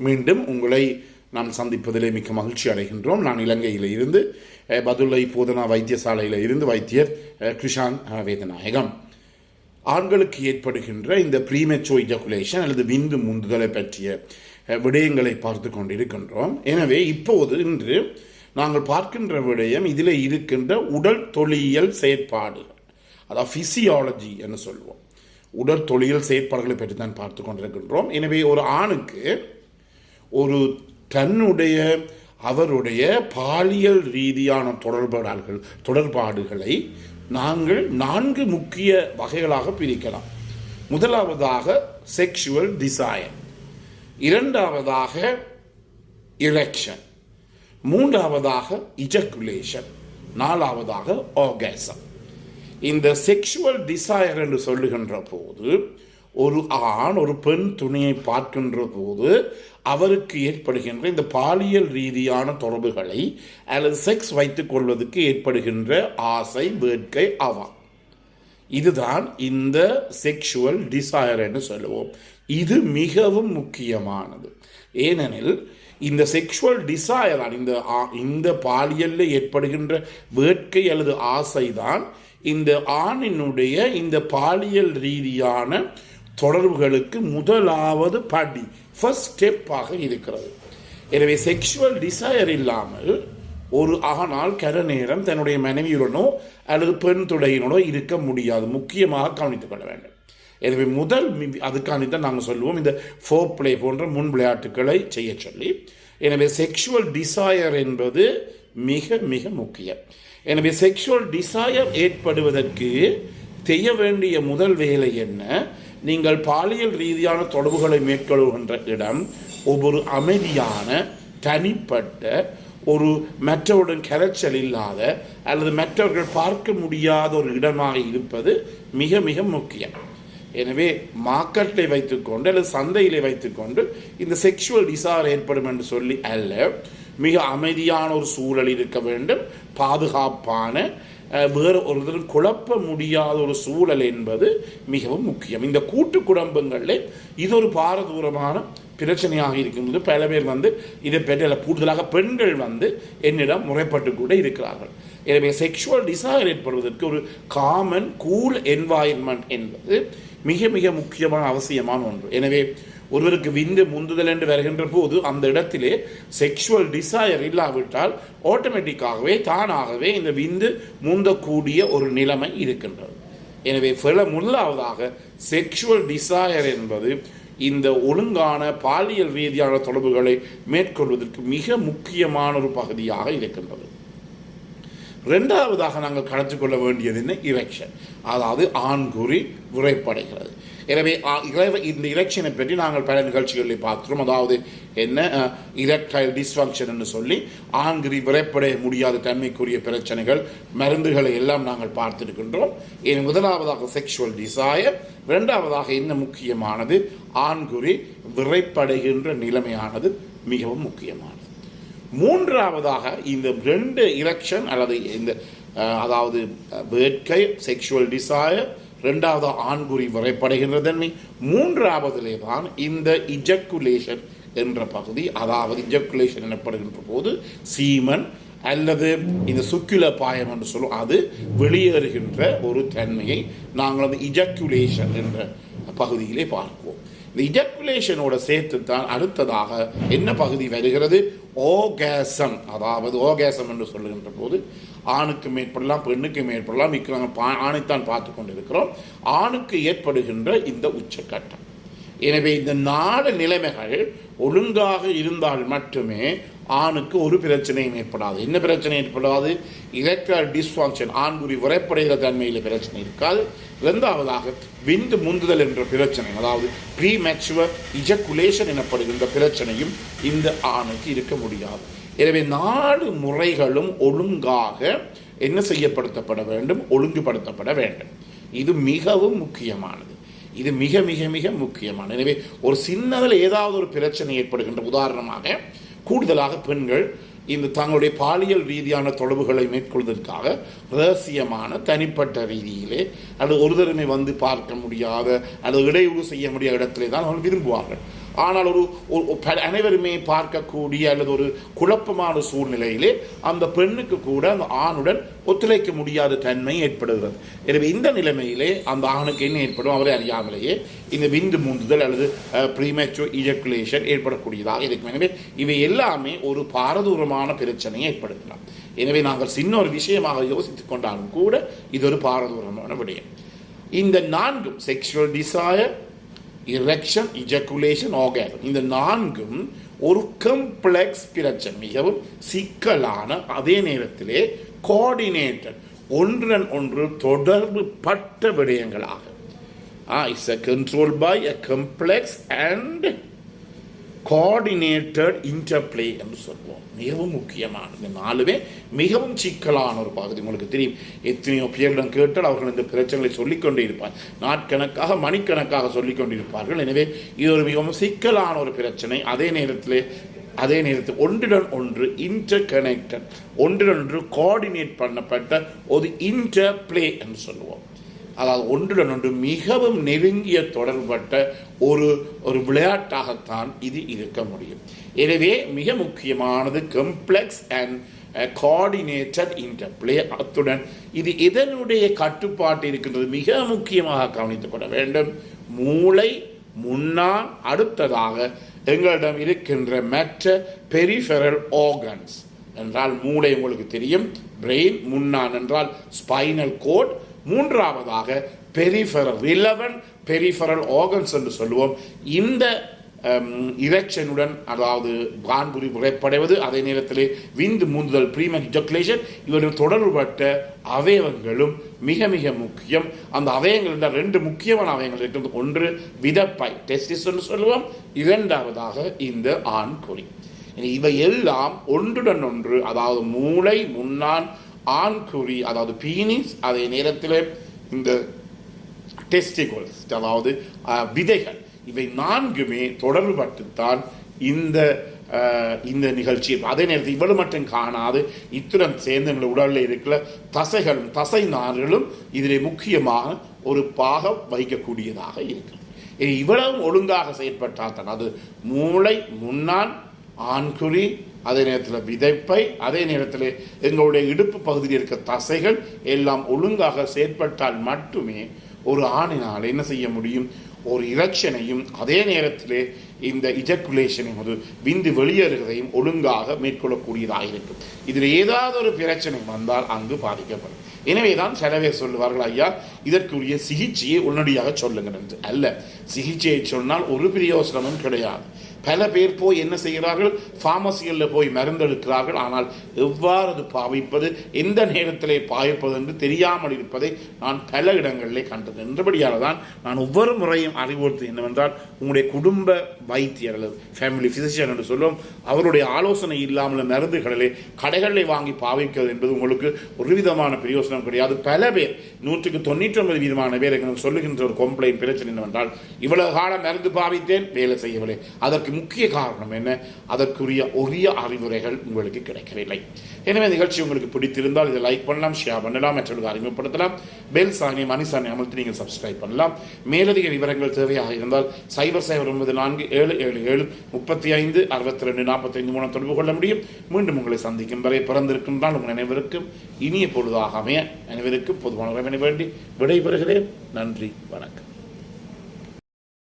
மீண்டும் உங்களை நாம் சந்திப்பதிலே மிக்க மகிழ்ச்சி அடைகின்றோம். நான் இலங்கையில் இருந்து பதுளை போதனா வைத்தியசாலையில் இருந்து வைத்தியர் கிருஷான் வேதநாயகம். ஆண்களுக்கு ஏற்படுகின்ற இந்த ப்ரீமெச்சூர் எஜகுலேஷன் அல்லது விந்து முந்துதலை பற்றிய விடயங்களை பார்த்து கொண்டிருக்கின்றோம். எனவே இப்போது இன்று நாங்கள் பார்க்கின்ற விடயம் இதில் இருக்கின்ற உடல் தொழில் செயற்பாடு, அதாவது ஃபிசியாலஜி என்று சொல்வோம். உடல் தொழில் செயற்பாடுகளை பற்றி தான் பார்த்து கொண்டிருக்கின்றோம். எனவே ஒரு ஆணுக்கு தன்னுடைய அவருடைய பாலியல் ரீதியான தொடர்பாடுகளை நாங்கள் 4 முக்கிய வகைகளாக பிரிக்கலாம். முதலாவதாக செக்ஷுவல் டிசைர், இரண்டாவதாக இரெக்ஷன், மூன்றாவதாக இஜக்குலேஷன், நாலாவதாக ஆர்காசம். இந்த செக்ஷுவல் டிசைர் என்று சொல்லுகின்ற போது ஒரு ஆண் ஒரு பெண் துணையை பார்க்கின்ற போது அவருக்கு ஏற்படுகின்ற இந்த பாலியல் ரீதியான தொடர்புகளை அல்லது செக்ஸ் வைத்துக் கொள்வதற்கு ஏற்படுகின்ற ஆசை, வேட்கை, அவா, இதுதான் இந்த செக்ஷுவல் டிசைர் என்று சொல்லுவோம். இது மிகவும் முக்கியமானது. ஏனெனில் இந்த செக்ஷுவல் டிசைர் தான் இந்த பாலியலில் ஏற்படுகின்ற வேட்கை அல்லது ஆசை தான் இந்த ஆணினுடைய இந்த பாலியல் ரீதியான தொடர்புகளுக்கு முதலாவது படி, ஃபர்ஸ்ட் ஸ்டெப்பாக இருக்கிறது. எனவே செக்ஷுவல் டிசைர் இல்லாமல் ஒரு ஆணால் கர நேரம் தன்னுடைய மனைவியுடனோ அல்லது பெண் துடையினோ இருக்க முடியாது. முக்கியமாக கவனித்துக் கொள்ள வேண்டும். எனவே அதுக்காகத்தான் நாங்கள் சொல்லுவோம் இந்த ஃபோர் பிளே போன்ற முன் விளையாட்டுக்களை செய்ய சொல்லி. எனவே செக்ஷுவல் டிசைர் என்பது மிக மிக முக்கியம். எனவே செக்ஷுவல் டிசைர் ஏற்படுவதற்கு செய்ய வேண்டிய முதல் வேலை என்ன? நீங்கள் பாலியல் ரீதியான தொடர்புகளை மேற்கொள்கின்ற இடம் ஒவ்வொரு அமைதியான, தனிப்பட்ட, ஒரு மற்றவருடன் கரைச்சல் இல்லாத அல்லது மற்றவர்கள் பார்க்க முடியாத ஒரு இடமாக இருப்பது மிக மிக முக்கியம். எனவே மார்க்கெட்டை வைத்துக்கொண்டு அல்லது சந்தையிலே வைத்துக்கொண்டு இந்த செக்ஷுவல் டிசைர் ஏற்படும் என்று சொல்லி அல்ல, மிக அமைதியான ஒரு சூழல் இருக்க வேண்டும். பாதுகாப்பான, வேறு ஒருத்தரும் குழப்ப முடியாத ஒரு சூழல் என்பது மிகவும் முக்கியம். இந்த கூட்டு குடும்பங்களில் இது ஒரு பாரதூரமான பிரச்சனையாக இருக்கும்போது பல பேர் இதை பற்றி கூடுதலாக பெண்கள் என்னிடம் முறைப்பட்டு கூட இருக்கிறார்கள். எனவே செக்ஷுவல் டிசைர் ஏற்படுவதற்கு ஒரு காமன் கூல் என்வாயன்மெண்ட் என்பது மிக மிக முக்கியமான அவசியமான ஒன்று. எனவே ஒருவருக்கு விந்து முந்துதல் என்று வருகின்ற போது அந்த இடத்திலே செக்ஷுவல் டிசைர் இல்லாவிட்டால் ஆட்டோமேட்டிக்காகவே தானாகவே இந்த விந்து முந்தக்கூடிய ஒரு நிலைமை இருக்கின்றது. எனவே முதலாவதாக செக்ஷுவல் டிசைர் என்பது இந்த ஒழுங்கான பாலியல் ரீதியான தொடர்புகளை மேற்கொள்வதற்கு மிக முக்கியமான ஒரு பகுதியாக இருக்கின்றது. இரண்டாவதாக நாங்கள் கற்றுக்கொள்ள வேண்டியது என்ன? இரெக்ஷன், அதாவது ஆண்குறி விரைப்படைகிறது. எனவே இந்த இரெக்ஷனை பற்றி நாங்கள் பல நிகழ்ச்சிகளில் பார்க்கிறோம். அதாவது என்ன இரெக்டைல் டிஸ்ஃபங்க்ஷன் என்று சொல்லி ஆண்குறி விரைப்படைய முடியாத தன்மைக்குரிய பிரச்சனைகள், மருந்துகளை எல்லாம் நாங்கள் பார்த்திருக்கின்றோம். முதலாவதாக செக்ஷுவல் டிசைர், இரண்டாவதாக என்ன முக்கியமானது? ஆண்குறி விரைப்படைகின்ற நிலைமையானது மிகவும் முக்கியமானது. மூன்றாவதாக இந்த 2 இரெக்ஷன் அல்லது அதாவது வேட்கை, செக்ஷுவல் டிசைர், இரண்டாவது ஆண்குறி விரைப்படைகின்ற தன்மை, மூன்றாவதிலே தான் இந்த இஜக்குலேஷன் என்ற பகுதி. அதாவது இஜக்குலேஷன் எனப்படுகின்ற போது சீமன் அல்லது இந்த சுக்கில பாயம் என்று சொல்லும் அது வெளியேறுகின்ற ஒரு தன்மையை நாங்கள் அந்த இஜக்குலேஷன் என்ற பகுதியிலே பார்ப்போம். இந்த இஜக்குலேஷனோட சேர்த்து தான் அடுத்ததாக என்ன பகுதி வருகிறது? ஆர்காசம். அதாவது ஆர்காசம் என்று சொல்லுகின்ற போது ஆணுக்கு மேற்படலாம், பெண்ணுக்கு மேற்படலாம். ஆணைத்தான் பார்த்து கொண்டிருக்கிறோம். ஆணுக்கு ஏற்படுகின்ற இந்த உச்சக்கட்டம். எனவே இந்த 4 நிலைமைகள் ஒழுங்காக இருந்தால் மட்டுமே ஆணுக்கு ஒரு பிரச்சனையும் ஏற்படாது. என்ன பிரச்சனை ஏற்படாது? இரெக்டைல் டிஸ்ஃபங்க்ஷன், ஆண்குறி விரைப்படைகிற தன்மையில் பிரச்சனை இருக்காது. இரண்டாவதாக விந்து முந்துதல் என்ற பிரச்சனை, அதாவது ப்ரீமெச்சூர் இஜக்குலேஷன் எனப்படுகின்ற பிரச்சனையும் இந்த ஆணுக்கு இருக்க முடியாது. எனவே 4 முறைகளும் ஒழுங்காக என்ன செய்யப்படுத்தப்பட வேண்டும்? ஒழுங்குபடுத்தப்பட வேண்டும். இது மிகவும் முக்கியமானது. இது மிக மிக மிக முக்கியமான. எனவே ஒரு சின்னதில் ஏதாவது ஒரு பிரச்சனை ஏற்படுகின்ற, உதாரணமாக கூடுதலாக பெண்கள் இந்த தங்களுடைய பாலியல் ரீதியான தொடர்புகளை மேற்கொள்வதற்காக ரகசியமான தனிப்பட்ட ரீதியிலே அல்லது ஒருதருமை பார்க்க முடியாத அல்லது இடையூறு செய்ய முடியாத இடத்திலே தான் அவர்கள் விரும்புவார்கள். ஆனால் அனைவருமே பார்க்கக்கூடிய அல்லது ஒரு குழப்பமான சூழ்நிலையிலே அந்த பெண்ணுக்கு கூட அந்த ஆணுடன் ஒத்துழைக்க முடியாத தன்மை ஏற்படுகிறது. எனவே இந்த நிலைமையிலே அந்த ஆணுக்கு என்ன ஏற்படும், அவரை அறியாமலேயே இந்த விந்து மூந்துதல் அல்லது ப்ரீமேச்சுவர் இஜக்குலேஷன் ஏற்படக்கூடியதாக இருக்கும். எனவே இவை எல்லாமே ஒரு பாரதூரமான பிரச்சனையை ஏற்படுத்தலாம். எனவே நாங்கள் சின்ன ஒரு விஷயமாக யோசித்துக் கொண்டாலும் கூட இது ஒரு பாரதூரமான விடயம். இந்த 4 செக்ஷுவல் டிசையர், இரெக்ஷன், இஜக்குலேஷன், ஆர்காசம், இந்த 4ம் ஒரு கம்ப்ளெக்ஸ் பிரச்சனை, மிகவும் சிக்கலான, அதே நேரத்திலே கோஆர்டினேட்டட், ஒன்றுடன் ஒன்று தொடர்பு பட்ட விடயங்களாக it's control by a complex and coordinated interplay என்று சொல்லுவோம். மிகவும் முக்கியமான இந்த 4மே மிகவும் சிக்கலான ஒரு பகுதி. உங்களுக்கு தெரியும், எத்தனையோ பேரிடம் கேட்டால் அவர்கள் இந்த பிரச்சனைகளை சொல்லிக்கொண்டே இருப்பார், நாட்கணக்காக மணிக்கணக்காக சொல்லிக்கொண்டிருப்பார்கள். எனவே இது ஒரு மிகவும் சிக்கலான ஒரு பிரச்சனை. அதே நேரத்தில் ஒன்றுடன் ஒன்று இன்டர் கனெக்டட், ஒன்றுடன் ஒன்று கோஆர்டினேட் பண்ணப்பட்ட ஒரு இன்டர்பிளே என்று சொல்லுவோம். அதாவது ஒன்றுடன் ஒன்று மிகவும் நெருங்கிய தொடர்பட்ட ஒரு விளையாட்டாகத்தான் இது இருக்க முடியும். எனவே மிக முக்கியமானது கம்ப்ளெக்ஸ் அண்ட் கோஆர்டினேட்டட் இன்டர்பிளே. அத்துடன் இது இதனுடைய கட்டுப்பாட்டு இருக்கின்றது. மிக முக்கியமாக கவனித்துக் கொள்ள வேண்டும், மூளை முன்னான், அடுத்ததாக எங்களிடம் இருக்கின்ற மற்ற பெரிஃபெரல் ஆர்கன்ஸ் என்றால் மூளை உங்களுக்கு தெரியும், பிரெயின், முன்னான் என்றால் ஸ்பைனல் கோட், மூன்றாவதாக பெரிஃபெரல், ரிலவன்ட் பெரிஃபெரல் ஆர்கன்ஸ் என்று சொல்லுவோம். இந்த இரெக்ஷனுடன், அதாவது வான்புரி புகைப்படைவது, அதே நேரத்தில் விந்து மூந்துதல், ப்ரீமெச்சுவர் இஜக்குலேஷன், இவர்கள் தொடர்புபட்ட அவயவங்களும் மிக மிக முக்கியம். அந்த அவயங்களில் 2 முக்கியமான அவயங்கள் இருக்கிறது. ஒன்று விதப்பை, டெஸ்டிஸ் என்று சொல்லுவோம், இரண்டாவதாக இந்த ஆண்குறி. இவை எல்லாம் ஒன்றுடன் ஒன்று, அதாவது மூளை, முன்னான், ஆண்குறி அதாவது பீனிஸ், அதே நேரத்தில் இந்த டெஸ்டிகல்ஸ் அதாவது விதைகள், இவை 4மே தொடர்புபட்டுத்தான் இந்த நிகழ்ச்சி. அதே நேரத்தில் இவ்வளவு மட்டும் காணாது, இத்துடன் சேர்ந்து எங்கள் உடலில் இருக்கிற தசைகளும் தசை நார்களும் இதில் முக்கியமாக ஒரு பாகம் வகிக்கக்கூடியதாக இருக்கு. இவ்வளவு ஒழுங்காக செயற்பட்டால் தான் அது மூளை, முன்னான், ஆண்குறி, அதே நேரத்தில் விதைப்பை, அதே நேரத்தில் எங்களுடைய இடுப்பு பகுதியில் இருக்க தசைகள் எல்லாம் ஒழுங்காக செயற்பட்டால் மட்டுமே ஒரு ஆணினால் என்ன செய்ய முடியும், ஒரு இரெக்ஷனையும் அதே நேரத்தில் இந்த இஜக்குலேஷனையும் ஒரு விந்து வெளியேறுவதையும் ஒழுங்காக மேற்கொள்ளக்கூடியதாக இருக்கும். இதில் ஏதாவது ஒரு பிரச்சனை வந்தால் அங்கு பாதிக்கப்படும். எனவே தான் சில பேர் சொல்லுவார்கள், ஐயா இதற்குரிய சிகிச்சையை உடனடியாக சொல்லுங்கள் என்று. அல்ல, சிகிச்சையை சொன்னால் ஒரு பிரயோசனமும் கிடையாது. பல பேர் போய் என்ன செய்கிறார்கள், ஃபார்மசிகளில் போய் மருந்தெடுக்கிறார்கள். ஆனால் எவ்வாறு அது பாவிப்பது, எந்த நேரத்திலே பாவிப்பது என்று தெரியாமல் இருப்பதை நான் பல இடங்களிலே கண்டது. என்றபடியால் தான் நான் ஒவ்வொரு முறையும் அறிவுறுத்து என்னவென்றால், உங்களுடைய குடும்ப வைத்தியர் அல்லது ஃபேமிலி ஃபிசிஷியன் என்று சொல்லுவோம், அவருடைய ஆலோசனை இல்லாமல் மருந்துகளிலே கடைகளில் வாங்கி பாவிக்கிறது என்பது உங்களுக்கு ஒரு விதமான பிரயோசனம் கிடையாது. பல பேர் 99% பேர் எங்களுக்கு சொல்லுகின்ற ஒரு கம்ப்ளைண்ட் பிரச்சனை என்னவென்றால், இவ்வளவு காலம் மருந்து பாவித்தேன், வேலை செய்யவில்லை. அதற்கு முக்கிய காரணம் என்ன, அதற்குரிய உரிய அறிவுரைகள் உங்களுக்கு கிடைக்கவில்லை. எனவே நிகழ்ச்சி உங்களுக்கு பிடித்திருந்தால் இதை லைக் பண்ணலாம், ஷேர் பண்ணலாம், மற்றவர்களுக்கு அறிமுகப்படுத்தலாம். பெல் சாணியை மணிசாணி அமர்த்தி நீங்கள் சப்ஸ்கிரைப் பண்ணலாம். மேலதிக விவரங்கள் தேவையாக இருந்தால் 009477356245 மூலம் தொடர்பு கொள்ள முடியும். மீண்டும் உங்களை சந்திக்கும் வரை பிறந்திருக்கின்றால் உங்கள் அனைவருக்கும் இனிய பொழுதாக அமைய அனைவருக்கும் பொதுவான வேண்டி விடைபெறுகிறேன். நன்றி, வணக்கம்.